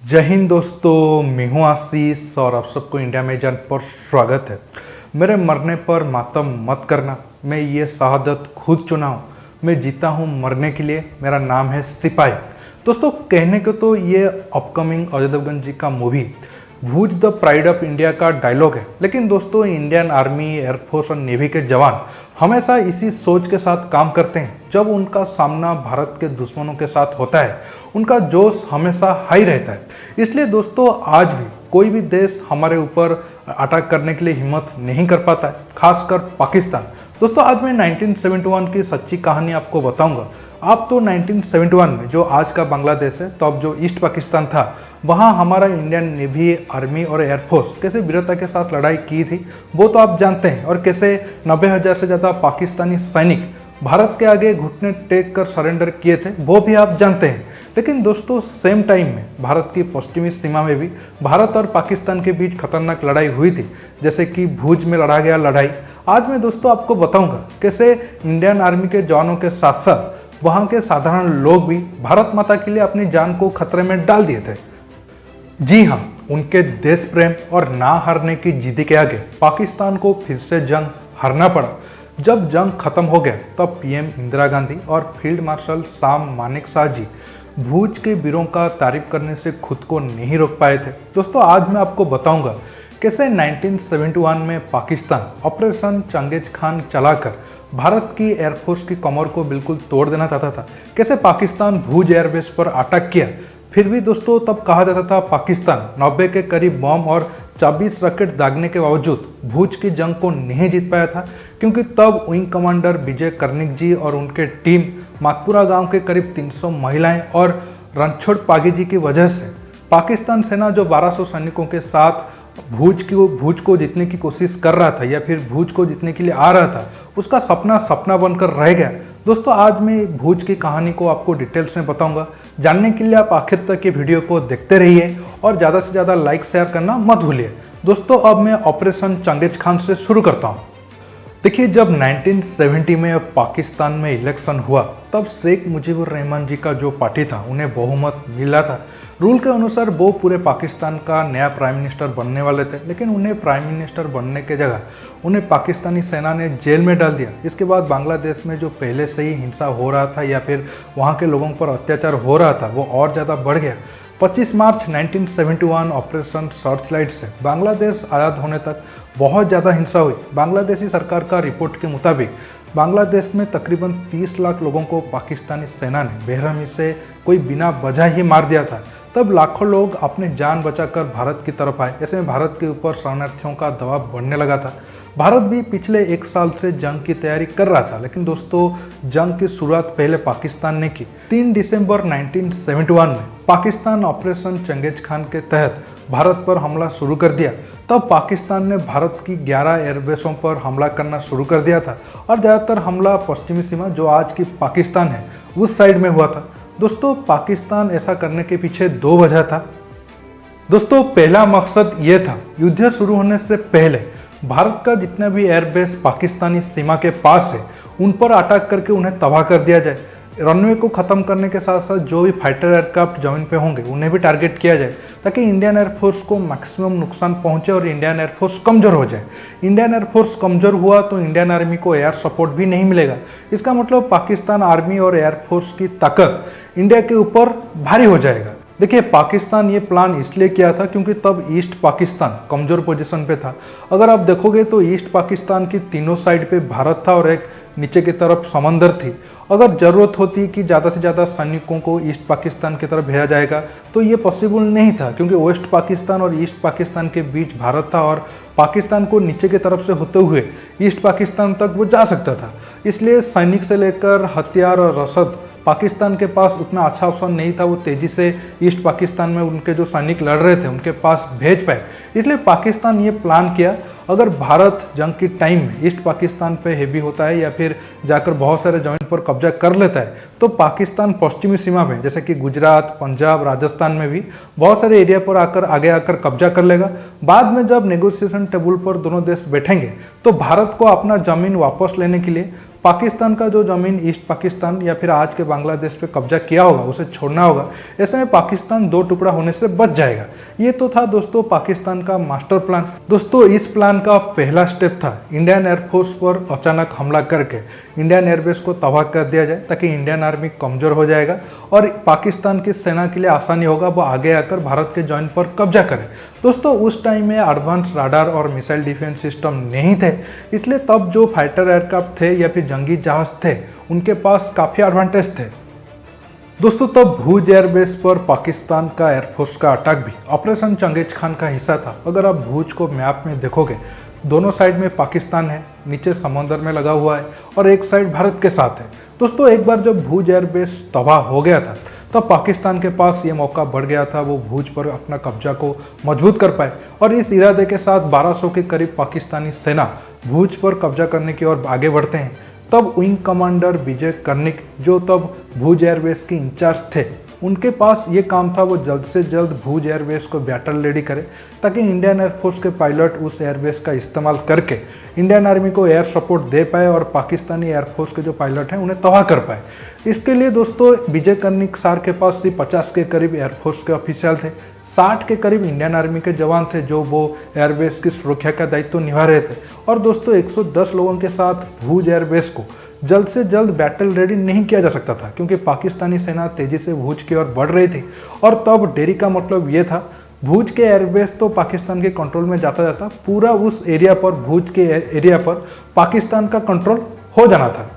जय हिंद दोस्तों, मैं हूं आशीष और आप सबको इंडिया में जान पर स्वागत है। मेरे मरने पर मातम मत करना, मैं ये शहादत खुद चुना हूँ। मैं जीता हूँ मरने के लिए, मेरा नाम है सिपाही। दोस्तों, कहने को तो ये अपकमिंग अजय देवगन जी का movie Bhuj the pride of India का डायलॉग है, लेकिन दोस्तों इंडियन आर्मी, एयरफोर्स और नेवी के जवान हमेशा इसी सोच के साथ काम करते हैं। जब उनका सामना भारत के दुश्मनों के साथ होता है, उनका जोश हमेशा हाई रहता है। इसलिए दोस्तों आज भी कोई भी देश हमारे ऊपर अटैक करने के लिए हिम्मत नहीं कर पाता है, खासकर पाकिस्तान। दोस्तों आज मैं 1971 की सच्ची कहानी आपको बताऊंगा। आप तो 1971 में जो आज का बांग्लादेश है, तो अब जो ईस्ट पाकिस्तान था, वहाँ हमारा इंडियन नेवी, आर्मी और एयरफोर्स कैसे वीरता के साथ लड़ाई की थी वो तो आप जानते हैं, और कैसे 90,000 से ज़्यादा पाकिस्तानी सैनिक भारत के आगे घुटने टेक कर सरेंडर किए थे वो भी आप जानते हैं। लेकिन दोस्तों सेम टाइम में भारत की पश्चिमी सीमा में भी भारत और पाकिस्तान के बीच खतरनाक लड़ाई हुई थी, जैसे कि भूज में लड़ा गया लड़ाई। आज मैं दोस्तों आपको बताऊंगा कैसे इंडियन आर्मी के जवानों के साथ साथ वहाँ के साधारण लोग भी भारत माता के लिए अपनी जान को खतरे में डाल दिए थे। जी हाँ, उनके देश प्रेम और ना हारने की जिद के आगे पाकिस्तान को फिर से जंग हारना पड़ा। जब जंग खत्म हो गया तब पीएम इंदिरा गांधी और फील्ड मार्शल शाम मानेकशॉ जी भूज के वीरों का तारीफ करने से खुद को नहीं रोक पाए थे। दोस्तों आज मैं आपको बताऊंगा कैसे 1971 में पाकिस्तान ऑपरेशन चंगेज खान चलाकर भारत की एयरफोर्स की कमर को बिल्कुल तोड़ देना चाहता था। कैसे पाकिस्तान भूज एयरबेस पर अटैक किया, फिर भी दोस्तों तब कहा जाता था पाकिस्तान 90 के करीब बम और 24 रॉकेट दागने के बावजूद भूज की जंग को नहीं जीत पाया था, क्योंकि तब विंग कमांडर विजय कर्णिक जी और उनके टीम मातपुरा गांव के करीब 300 महिलाएं और रणछोड़ पागी जी की वजह से पाकिस्तान सेना जो 1200 सैनिकों के साथ भूज को जीतने की कोशिश कर रहा था या फिर भूज को जीतने के लिए आ रहा था, उसका सपना बनकर रह गया। दोस्तों आज मैं भूज की कहानी को आपको डिटेल्स में बताऊंगा। जानने के लिए आप आखिर तक ये वीडियो को देखते रहिए और ज़्यादा से ज़्यादा लाइक शेयर करना मत भूलिए। दोस्तों अब मैं ऑपरेशन चंगेज खान से शुरू करता हूँ। देखिए, जब 1970 में पाकिस्तान में इलेक्शन हुआ तब शेख मुजीबुर रहमान जी का जो पार्टी था उन्हें बहुमत मिला था। रूल के अनुसार वो पूरे पाकिस्तान का नया प्राइम मिनिस्टर बनने वाले थे, लेकिन उन्हें प्राइम मिनिस्टर बनने के जगह उन्हें पाकिस्तानी सेना ने जेल में डाल दिया। इसके बाद बांग्लादेश में जो पहले से ही हिंसा हो रहा था या फिर वहाँ के लोगों पर अत्याचार हो रहा था वो और ज़्यादा बढ़ गया। 25 मार्च 1971 ऑपरेशन सर्च लाइट से बांग्लादेश आज़ाद होने तक बहुत ज़्यादा हिंसा हुई। बांग्लादेशी सरकार का रिपोर्ट के मुताबिक बांग्लादेश में तकरीबन 30 लाख लोगों को पाकिस्तानी सेना ने बेरहमी से कोई बिना वजह ही मार दिया था। तब लाखों लोग अपने जान बचाकर भारत की तरफ आए। ऐसे में भारत के ऊपर शरणार्थियों का दबाव बढ़ने लगा था। भारत भी पिछले एक साल से जंग की तैयारी कर रहा था, लेकिन दोस्तों जंग की शुरुआत पहले पाकिस्तान ने की। 3 दिसंबर 1971 में पाकिस्तान ऑपरेशन चंगेज खान के तहत भारत पर हमला शुरू कर दिया। तब पाकिस्तान ने भारत की 11 एयरबेसों पर हमला करना शुरू कर दिया था और ज़्यादातर हमला पश्चिमी सीमा जो आज की पाकिस्तान है उस साइड में हुआ था। दोस्तों पाकिस्तान ऐसा करने के पीछे 2 वजह था। दोस्तों पहला मकसद ये था, युद्ध शुरू होने से पहले भारत का जितना भी एयरबेस पाकिस्तानी सीमा के पास है उन पर अटैक करके उन्हें तबाह कर दिया जाए। रनवे को ख़त्म करने के साथ साथ जो भी फाइटर एयरक्राफ्ट जमीन पे होंगे उन्हें भी टारगेट किया जाए, ताकि इंडियन एयरफोर्स को मैक्सिमम नुकसान पहुंचे और इंडियन एयरफोर्स कमज़ोर हो जाए। इंडियन एयरफोर्स कमज़ोर हुआ तो इंडियन आर्मी को एयर सपोर्ट भी नहीं मिलेगा। इसका मतलब पाकिस्तान आर्मी और एयरफोर्स की ताकत इंडिया के ऊपर भारी हो जाएगा। देखिए, पाकिस्तान ये प्लान इसलिए किया था क्योंकि तब ईस्ट पाकिस्तान कमज़ोर पोजीशन पे था। अगर आप देखोगे तो ईस्ट पाकिस्तान की तीनों साइड पे भारत था और एक नीचे की तरफ समंदर थी। अगर ज़रूरत होती कि ज़्यादा से ज़्यादा सैनिकों को ईस्ट पाकिस्तान की तरफ भेजा जाएगा तो ये पॉसिबल नहीं था, क्योंकि वेस्ट पाकिस्तान और ईस्ट पाकिस्तान के बीच भारत था और पाकिस्तान को नीचे की तरफ से होते हुए ईस्ट पाकिस्तान तक वो जा सकता था। इसलिए सैनिक से लेकर हथियार और रसद पाकिस्तान के पास उतना अच्छा ऑप्शन नहीं था। वो तेज़ी से ईस्ट पाकिस्तान में उनके जो सैनिक लड़ रहे थे उनके पास भेज पाए। इसलिए पाकिस्तान ये प्लान किया, अगर भारत जंग की टाइम में ईस्ट पाकिस्तान पे हेवी होता है या फिर जाकर बहुत सारे जमीन पर कब्जा कर लेता है तो पाकिस्तान पश्चिमी सीमा में जैसे कि गुजरात, पंजाब, राजस्थान में भी बहुत सारे एरिया पर आगे आकर कब्जा कर लेगा। बाद में जब नेगोशिएशन टेबल पर दोनों देश बैठेंगे तो भारत को अपना जमीन वापस लेने के लिए पाकिस्तान का जो ज़मीन ईस्ट पाकिस्तान या फिर आज के बांग्लादेश पे कब्जा किया होगा उसे छोड़ना होगा। ऐसे में पाकिस्तान दो टुकड़ा होने से बच जाएगा। ये तो था दोस्तों पाकिस्तान का मास्टर प्लान। दोस्तों इस प्लान का पहला स्टेप था इंडियन एयरफोर्स पर अचानक हमला करके इंडियन एयरबेस को तबाह कर दिया जाए, ताकि इंडियन आर्मी कमज़ोर हो जाएगा और पाकिस्तान की सेना के लिए आसानी होगा वो आगे आकर भारत के जमीन पर कब्जा करे। दोस्तों उस टाइम में एडवांस राडार और मिसाइल डिफेंस सिस्टम नहीं थे, इसलिए तब जो फाइटर एयरक्राफ्ट थे या फिर जंगी जहाज थे उनके पास काफ़ी एडवांटेज थे। दोस्तों तब भूज एयरबेस पर पाकिस्तान का एयरफोर्स का अटैक भी ऑपरेशन चंगेज खान का हिस्सा था। अगर आप भूज को मैप में देखोगे, दोनों साइड में पाकिस्तान है, नीचे समंदर में लगा हुआ है और एक साइड भारत के साथ है। दोस्तों एक बार जब भूज एयरबेस तबाह हो गया था तब पाकिस्तान के पास ये मौका बढ़ गया था वो भूज पर अपना कब्जा को मजबूत कर पाए और इस इरादे के साथ 1200 के करीब पाकिस्तानी सेना भूज पर कब्जा करने की ओर आगे बढ़ते हैं। तब विंग कमांडर विजय कर्णिक जो तब भूज एयरबेस के इंचार्ज थे, उनके पास ये काम था वो जल्द से जल्द भूज एयरबेस को बैटल रेडी करे, ताकि इंडियन एयरफोर्स के पायलट उस एयरबेस का इस्तेमाल करके इंडियन आर्मी को एयर सपोर्ट दे पाए और पाकिस्तानी एयरफोर्स के जो पायलट हैं उन्हें तबाह कर पाए। इसके लिए दोस्तों विजय कर्णिक सर के पास सिर्फ 50 के करीब एयरफोर्स के ऑफिशियल थे, 60 के करीब इंडियन आर्मी के जवान थे जो वो एयरबेस की सुरक्षा का दायित्व निभा रहे थे। और दोस्तों 110 लोगों के साथ भूज एयरबेस को जल्द से जल्द बैटल रेडी नहीं किया जा सकता था, क्योंकि पाकिस्तानी सेना तेजी से भूज की ओर बढ़ रही थी। और तब देरी का मतलब ये था भूज के एयरबेस तो पाकिस्तान के कंट्रोल में जाता जाता पूरा उस एरिया पर, भूज के एरिया पर पाकिस्तान का कंट्रोल हो जाना था।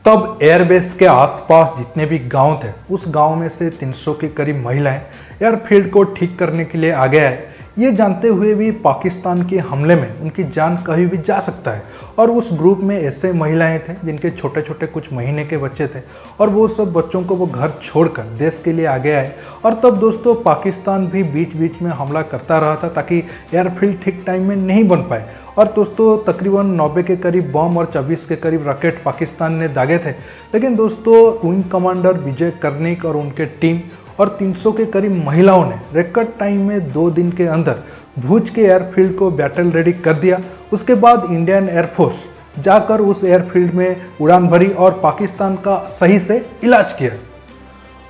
तब एयरबेस के आसपास जितने भी गांव थे उस गांव में से 300 के करीब महिलाएं एयरफील्ड को ठीक करने के लिए आगे आए, ये जानते हुए भी पाकिस्तान के हमले में उनकी जान कहीं भी जा सकता है। और उस ग्रुप में ऐसे महिलाएं थे जिनके छोटे छोटे कुछ महीने के बच्चे थे और वो सब बच्चों को वो घर छोड़कर देश के लिए आगे आए। और तब दोस्तों पाकिस्तान भी बीच बीच में हमला करता रहा था ताकि एयरफील्ड ठीक टाइम में नहीं बन पाए। और दोस्तों तकरीबन 90 के करीब बम और 24 के करीब रॉकेट पाकिस्तान ने दागे थे, लेकिन दोस्तों विंग कमांडर विजय कर्णिक और उनके टीम और 300 के करीब महिलाओं ने रिकॉर्ड टाइम में 2 दिन के अंदर भूज के एयरफील्ड को बैटल रेडी कर दिया। उसके बाद इंडियन एयरफोर्स जाकर उस एयरफील्ड में उड़ान भरी और पाकिस्तान का सही से इलाज किया।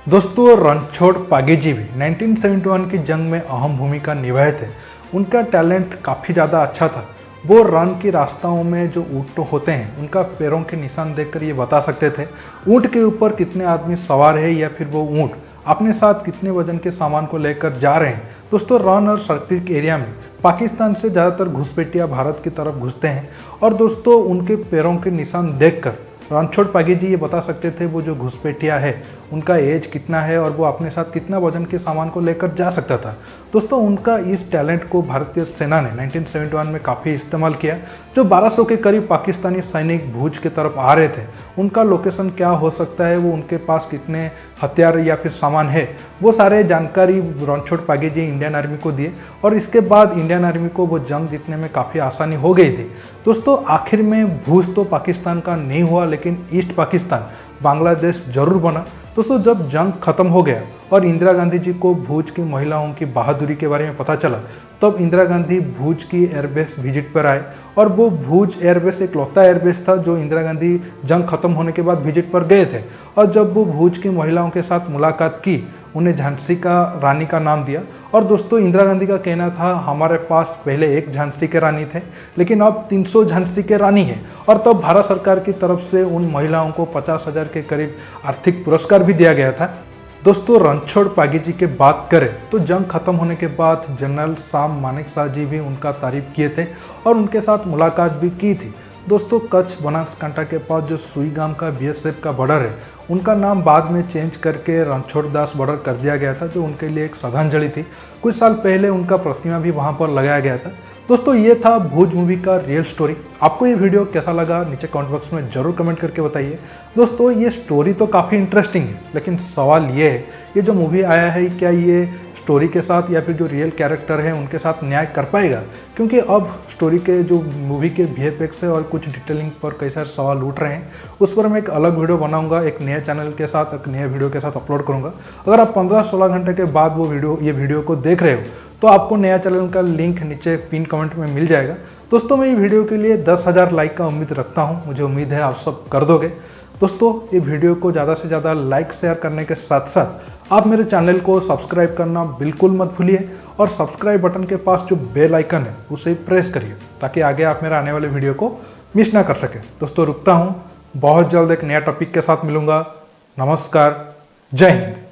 दोस्तों रणछोड़ पागेजी भी 1971 की जंग में अहम भूमिका निभाए थे। उनका टैलेंट काफ़ी ज़्यादा अच्छा था। वो रन की रास्ताओं में जो ऊँट होते हैं उनका पैरों के निशान देखकर ये बता सकते थे ऊँट के ऊपर कितने आदमी सवार है या फिर वो ऊँट अपने साथ कितने वजन के सामान को लेकर जा रहे हैं। दोस्तों रन और सर्किट एरिया में पाकिस्तान से ज़्यादातर घुसपैठिया भारत की तरफ घुसते हैं और दोस्तों उनके पैरों के निशान देखकर रणछोड़ पागेजी ये बता सकते थे वो जो घुसपैठिया है उनका एज कितना है और वो अपने साथ कितना वजन के सामान को लेकर जा सकता था। दोस्तों उनका इस टैलेंट को भारतीय सेना ने 1971 में काफ़ी इस्तेमाल किया। जो 1200 के करीब पाकिस्तानी सैनिक भूज की तरफ आ रहे थे उनका लोकेशन क्या हो सकता है, वो उनके पास कितने हथियार या फिर सामान है, वो सारे जानकारी रणछोड़ पागेजी इंडियन आर्मी को दिए और इसके बाद इंडियन आर्मी को वो जंग जीतने में काफ़ी आसानी हो गई थी। दोस्तों आखिर में भूज तो पाकिस्तान का नहीं हुआ, लेकिन ईस्ट पाकिस्तान बांग्लादेश जरूर बना। दोस्तों जब जंग खत्म हो गया और इंदिरा गांधी जी को भूज की महिलाओं की बहादुरी के बारे में पता चला, तब इंदिरा गांधी भूज की एयरबेस विजिट पर आए और वो भूज एयरबेस एक लौता एयरबेस था जो इंदिरा गांधी जंग खत्म होने के बाद विजिट पर गए थे। और जब वो भूज की महिलाओं के साथ मुलाकात की, उन्हें झांसी का रानी का नाम दिया। और दोस्तों इंदिरा गांधी का कहना था हमारे पास पहले एक झांसी के रानी थे लेकिन अब 300 झांसी के रानी है। और तब भारत सरकार की तरफ से उन महिलाओं को 50,000 के करीब आर्थिक पुरस्कार भी दिया गया था। दोस्तों रणछोड़ पागेजी की बात करें तो जंग खत्म होने के बाद जनरल साम मानेकशॉ जी भी उनका तारीफ किए थे और उनके साथ मुलाकात भी की थी। दोस्तों कच्छ बनासकांठा के पास जो सुईगाम का बीएसएफ का बॉर्डर है उनका नाम बाद में चेंज करके रणछोड़ दास बॉर्डर कर दिया गया था, जो उनके लिए एक श्रद्धांजलि थी। कुछ साल पहले उनका प्रतिमा भी वहाँ पर लगाया गया था। दोस्तों ये था भूज मूवी का रियल स्टोरी। आपको ये वीडियो कैसा लगा नीचे कमेंट बॉक्स में जरूर कमेंट करके बताइए। दोस्तों ये स्टोरी तो काफ़ी इंटरेस्टिंग है, लेकिन सवाल ये है ये जो मूवी आया है क्या ये स्टोरी के साथ या फिर जो रियल कैरेक्टर है उनके साथ न्याय कर पाएगा? क्योंकि अब स्टोरी के जो मूवी के VFX है और कुछ डिटेलिंग पर कई सारे सवाल उठ रहे हैं, उस पर मैं एक अलग वीडियो बनाऊंगा, एक नए चैनल के साथ एक नए वीडियो के साथ अपलोड करूंगा। अगर आप 15-16 घंटे के बाद ये वीडियो को देख रहे हो तो आपको नया चैनल का लिंक नीचे पिन कमेंट में मिल जाएगा। दोस्तों मैं ये वीडियो के लिए 10,000 लाइक का उम्मीद रखता हूँ। मुझे उम्मीद है आप सब कर दोगे। दोस्तों ये वीडियो को ज़्यादा से ज़्यादा लाइक शेयर करने के साथ साथ आप मेरे चैनल को सब्सक्राइब करना बिल्कुल मत भूलिए और सब्सक्राइब बटन के पास जो बेल आइकन है उसे प्रेस करिए ताकि आगे आप मेरे आने वाले वीडियो को मिस ना कर सके। दोस्तों रुकता हूँ, बहुत जल्द एक नया टॉपिक के साथ मिलूंगा। नमस्कार, जय हिंद।